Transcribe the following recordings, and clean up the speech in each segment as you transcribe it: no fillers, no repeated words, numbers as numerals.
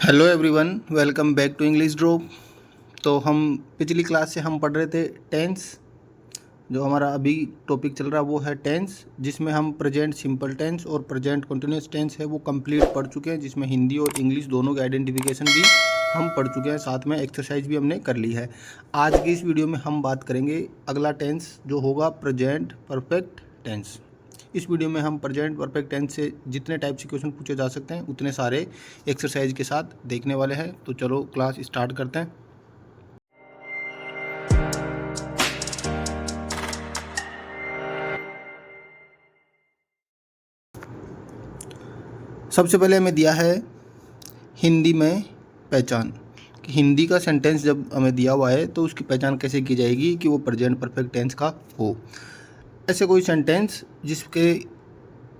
Hello everyone, welcome back to English Drop. तो हम पिछली क्लास से हम पढ़ रहे थे टेंस। जो हमारा अभी टॉपिक चल रहा है वो है टेंस, जिसमें हम प्रेजेंट सिंपल टेंस और प्रेजेंट कंटिन्यूअस टेंस है वो कंप्लीट पढ़ चुके हैं, जिसमें हिंदी और इंग्लिश दोनों के आइडेंटिफिकेशन भी हम पढ़ चुके हैं, साथ में एक्सरसाइज भी हमने कर ली है। आज की इस वीडियो में हम बात करेंगे अगला टेंस जो होगा प्रेजेंट परफेक्ट टेंस। इस वीडियो में हम प्रेजेंट परफेक्ट टेंस से जितने टाइप से क्वेश्चन पूछे जा सकते हैं उतने सारे एक्सरसाइज के साथ देखने वाले हैं। तो चलो क्लास स्टार्ट करते हैं। सबसे पहले हमें दिया है हिंदी में पहचान, कि हिंदी का सेंटेंस जब हमें दिया हुआ है तो उसकी पहचान कैसे की जाएगी कि वो प्रेजेंट परफेक्ट टेंस का हो। ऐसे कोई सेंटेंस जिसके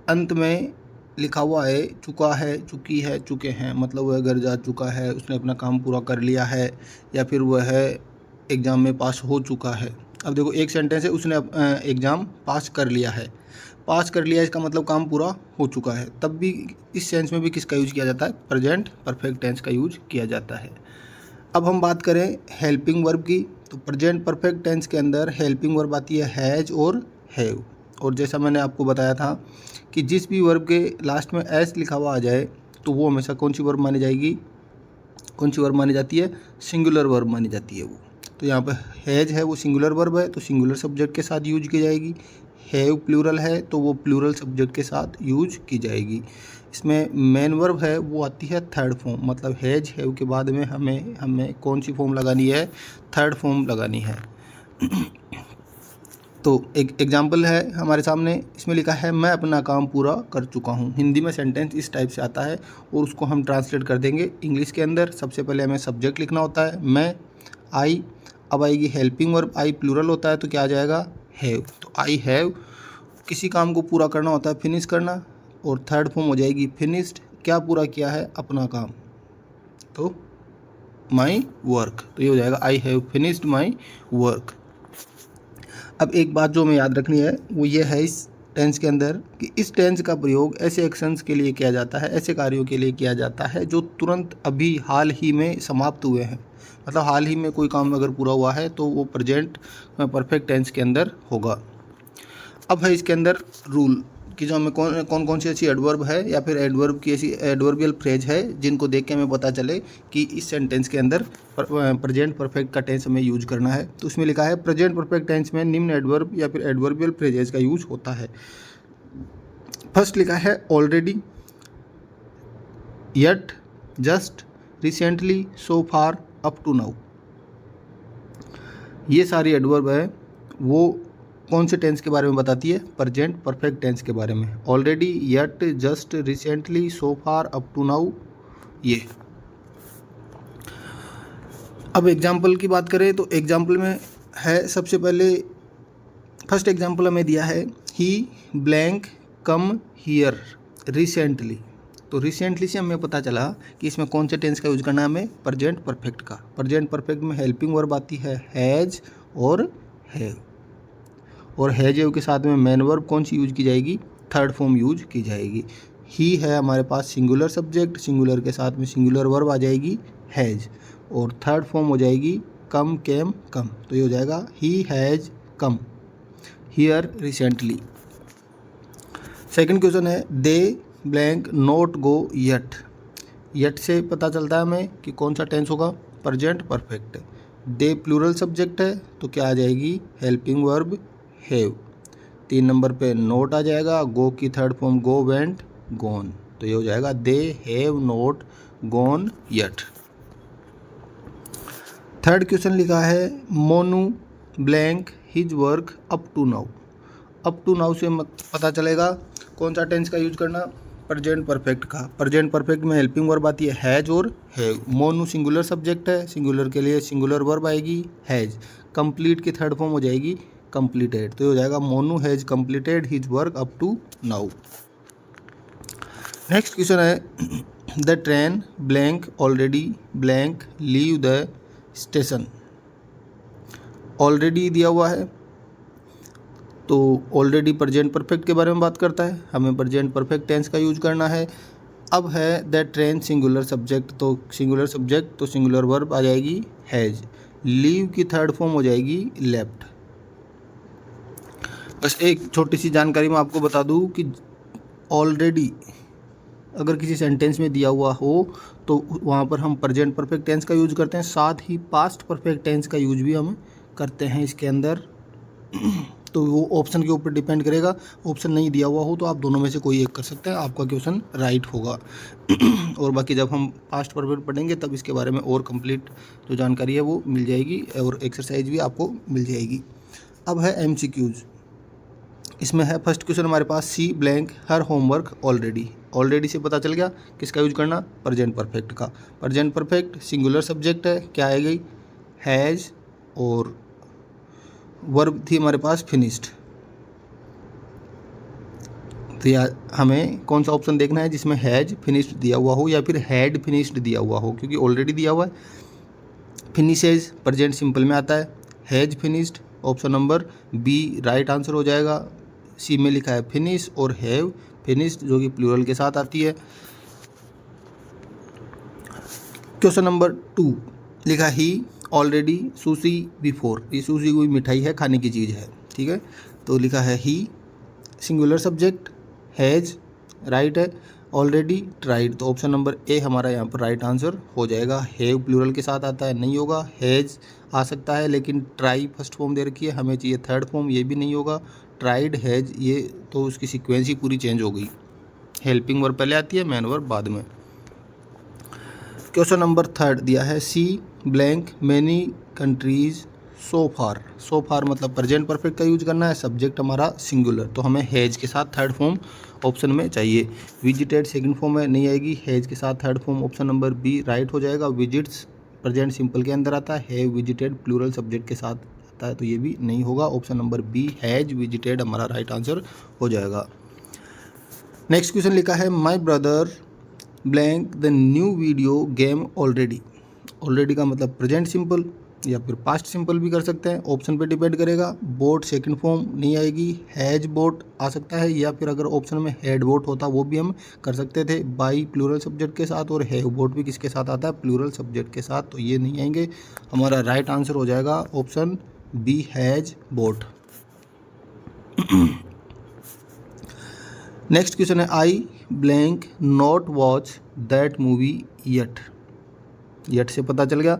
अंत में लिखा हुआ है चुका है, चुकी है, चुके हैं, मतलब वह घर जा चुका है, उसने अपना काम पूरा कर लिया है, या फिर वह एग्ज़ाम में पास हो चुका है। अब देखो, एक सेंटेंस है उसने एग्ज़ाम पास कर लिया है। पास कर लिया इसका मतलब काम पूरा हो चुका है। तब भी इस सेंस में भी किसका यूज़ किया जाता है? प्रेजेंट परफेक्ट टेंस का यूज किया जाता है। अब हम बात करें हेल्पिंग वर्ब की, तो प्रेजेंट परफेक्ट टेंस के अंदर हेल्पिंग वर्ब आती है हैज़ और हैव। और जैसा मैंने आपको बताया था कि जिस भी वर्ब के लास्ट में एस लिखा हुआ आ जाए तो वो हमेशा कौन सी वर्ब मानी जाएगी? कौन सी वर्ब मानी जाती है? सिंगुलर वर्ब मानी जाती है वो। तो यहाँ पर हैज़ है वो सिंगुलर वर्ब है, तो सिंगुलर सब्जेक्ट के साथ यूज की जाएगी। हैव प्लूरल है तो वो प्लूरल सब्जेक्ट के साथ यूज की जाएगी। इसमें मेन वर्ब है वो आती है थर्ड फॉर्म, मतलब हैज़ हैव के बाद में हमें कौन सी फॉर्म लगानी है? थर्ड फॉर्म लगानी है। तो एक एग्जाम्पल है हमारे सामने, इसमें लिखा है मैं अपना काम पूरा कर चुका हूँ। हिंदी में सेंटेंस इस टाइप से आता है और उसको हम ट्रांसलेट कर देंगे इंग्लिश के अंदर। सबसे पहले हमें सब्जेक्ट लिखना होता है मैं, आई। अब आएगी हेल्पिंग वर्ब, आई प्लूरल होता है तो क्या आ जाएगा? हैव। तो आई हैव किसी काम को पूरा करना होता है, फिनिश करना, और थर्ड फॉर्म हो जाएगी फिनिश्ड। क्या पूरा किया है? अपना काम, तो माई वर्क। तो ये हो जाएगा I have finished my work. अब एक बात जो हमें याद रखनी है वो ये है इस टेंस के अंदर कि इस टेंस का प्रयोग ऐसे एक्शंस के लिए किया जाता है, ऐसे कार्यों के लिए किया जाता है जो तुरंत अभी हाल ही में समाप्त हुए हैं। मतलब हाल ही में कोई काम अगर पूरा हुआ है तो वो प्रेजेंट परफेक्ट टेंस के अंदर होगा। अब है इसके अंदर रूल कि जो हमें कौन सी ऐसी एडवर्ब है या फिर एडवर्ब की ऐसी एडवर्बियल फ्रेज है जिनको देख के हमें पता चले कि इस सेंटेंस के अंदर प्रेजेंट परफेक्ट का टेंस हमें यूज करना है। तो उसमें लिखा है प्रेजेंट परफेक्ट टेंस में निम्न एडवर्ब या फिर एडवर्बियल फ्रेजेस का यूज होता है। फर्स्ट लिखा है already, yet, just, recently, so far, up to now. ये सारी एडवर्ब है वो कौन से टेंस के बारे में बताती है? प्रेजेंट परफेक्ट टेंस के बारे में। Already, yet, just, recently, so far, up to now, ये। अब एग्जाम्पल की बात करें तो एग्जाम्पल में है सबसे पहले फर्स्ट एग्जाम्पल हमें दिया है ही ब्लैंक कम हियर रिसेंटली। तो रिसेंटली से हमें पता चला कि इसमें कौन से टेंस का यूज करना है हमें? प्रेजेंट परफेक्ट का। प्रेजेंट परफेक्ट में हेल्पिंग वर्ब आती है हैज और हैव, और हैज हैव के साथ में मेन वर्ब कौन सी यूज की जाएगी? थर्ड फॉर्म यूज की जाएगी। ही है हमारे पास सिंगुलर सब्जेक्ट, सिंगुलर के साथ में सिंगुलर वर्ब आ जाएगी हैज, और थर्ड फॉर्म हो जाएगी कम, केम, कम। तो ये हो जाएगा he has come here recently. Second question है they blank not go yet. Yet से पता चलता है हमें कि कौन सा टेंस होगा? Present perfect. They plural subject है तो क्या आ जाएगी? Helping verb have. 3 नंबर पे नोट आ जाएगा, गो की third form go, went, gone. तो ये हो जाएगा they have not gone yet. Third question लिखा है Monu blank his work up to now. Up to now से पता चलेगा कौन सा टेंस का यूज करना? प्रेजेंट परफेक्ट का। प्रेजेंट परफेक्ट में हेल्पिंग वर्ब आती है हैज और हैव। मोनू सिंगुलर सब्जेक्ट है, सिंगुलर के लिए सिंगुलर वर्ब आएगी हैज। कंप्लीट की थर्ड फॉर्म हो जाएगी कंप्लीटेड। तो ये हो जाएगा Monu has completed his work up to now. Next question है the train blank already blank leave the station. Already दिया हुआ है तो ऑलरेडी प्रेजेंट परफेक्ट के बारे में बात करता है, हमें प्रेजेंट परफेक्ट टेंस का यूज करना है। अब है द ट्रेन सिंगुलर सब्जेक्ट, तो सिंगुलर सब्जेक्ट तो सिंगुलर वर्ब आ जाएगी हैज़। लीव की थर्ड फॉर्म हो जाएगी लेफ्ट। बस एक छोटी सी जानकारी मैं आपको बता दूं कि ऑलरेडी अगर किसी सेंटेंस में दिया हुआ हो तो वहाँ पर हम प्रेजेंट परफेक्ट टेंस का यूज करते हैं, साथ ही पास्ट परफेक्ट टेंस का यूज भी हम करते हैं इसके अंदर। तो वो ऑप्शन के ऊपर डिपेंड करेगा। ऑप्शन नहीं दिया हुआ हो तो आप दोनों में से कोई एक कर सकते हैं, आपका क्वेश्चन राइट होगा। और बाकी जब हम पास्ट परफेक्ट पढ़ेंगे तब इसके बारे में और कंप्लीट जो जानकारी है वो मिल जाएगी और एक्सरसाइज भी आपको मिल जाएगी। अब है MCQs। इसमें है फर्स्ट क्वेश्चन हमारे पास, she blank her homework already. Already से पता चल गया किसका यूज करना, प्रेजेंट परफेक्ट का। प्रेजेंट परफेक्ट सिंगुलर सब्जेक्ट है, क्या आएगी हैज़, और वर्ब थी हमारे पास फिनिश्ड। तो हमें कौन सा ऑप्शन देखना है जिसमें हैज फिनिश्ड दिया हुआ हो या फिर हैड फिनिश्ड दिया हुआ हो, क्योंकि ऑलरेडी दिया हुआ है। फिनिशेज प्रेजेंट सिंपल में आता है, has finished option number B right answer हो जाएगा। सी में लिखा है फिनिश और हैव फिनिश्ड जो कि प्लूरल के साथ आती है। क्वेश्चन नंबर 2 लिखा ही ऑलरेडी सुशी बिफोर। ये सुशी कोई मिठाई है, खाने की चीज़ है, ठीक है। तो लिखा है ही सिंगुलर सब्जेक्ट, हैज राइट है, ऑलरेडी ट्राइड, तो ऑप्शन नंबर ए हमारा यहाँ पर राइट आंसर हो जाएगा। हैव प्लूरल के साथ आता है, नहीं होगा। हैज़ आ सकता है लेकिन ट्राई फर्स्ट फॉर्म दे रखी है, हमें चाहिए थर्ड फॉर्म, ये भी नहीं होगा। ट्राइड हैज ये तो उसकी सीक्वेंस ही पूरी चेंज हो गई। हेल्पिंग वर्ब पहले आती है, मैन वर्ब बाद में। क्वेश्चन नंबर 3 दिया है, सी ब्लैंक मैनी कंट्रीज सो फार। सो फार मतलब प्रेजेंट परफेक्ट का यूज करना है, सब्जेक्ट हमारा सिंगुलर, तो हमें हैज के साथ थर्ड फॉर्म ऑप्शन में चाहिए। विजिटेड सेकंड फॉर्म में नहीं आएगी, हैज के साथ third form option number B right हो जाएगा। विजिट्स प्रेजेंट सिंपल के अंदर आता है, हैव विजिटेड प्लूरल सब्जेक्ट के साथ आता है, तो ये भी नहीं होगा। Option number B has visited हमारा राइट आंसर हो जाएगा। नेक्स्ट क्वेश्चन लिखा है, my brother blank the new video game already. Already का मतलब प्रेजेंट सिंपल या फिर पास्ट सिंपल भी कर सकते हैं, ऑप्शन पे डिपेंड करेगा। बोट सेकंड फॉर्म नहीं आएगी, हैज बोट आ सकता है, या फिर अगर ऑप्शन में हैड बोट होता वो भी हम कर सकते थे बाई प्लूरल सब्जेक्ट के साथ, और हैव बोट भी किसके साथ आता है, प्लूरल सब्जेक्ट के साथ, तो ये नहीं आएंगे। हमारा राइट आंसर हो जाएगा option B has bought. Next question है, I blank not watch that movie yet. Yet से पता चल गया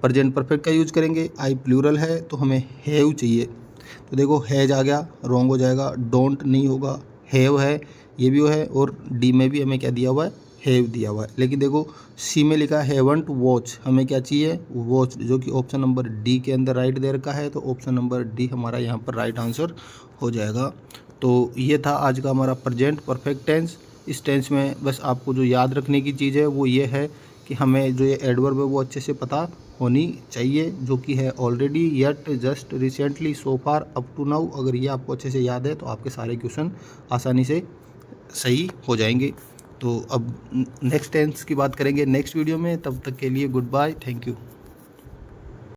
प्रेजेंट परफेक्ट का यूज करेंगे, आई प्लूरल है तो हमें हैव चाहिए, तो देखो हैज आ गया, रॉन्ग हो जाएगा। डोंट नहीं होगा, हैव है, ये भी है, और डी में भी हमें क्या दिया हुआ है, हैव दिया हुआ है। लेकिन देखो सी में लिखा है हैवंट वॉच, हमें क्या चाहिए, वॉच, जो कि ऑप्शन नंबर डी के अंदर राइट दे रखा है, तो ऑप्शन नंबर डी हमारा यहाँ पर राइट आंसर हो जाएगा। तो ये था आज का हमारा प्रेजेंट परफेक्ट टेंस। इस टेंस में बस आपको जो याद रखने की चीज़ है वो ये है कि हमें जो ये एडवर्ब है वो अच्छे से पता होनी चाहिए, जो कि है already, yet, just, recently, so far, up to now. अगर ये आपको अच्छे से याद है तो आपके सारे क्वेश्चन आसानी से सही हो जाएंगे। तो अब नेक्स्ट टेंस की बात करेंगे नेक्स्ट वीडियो में, तब तक के लिए गुड बाय, थैंक यू।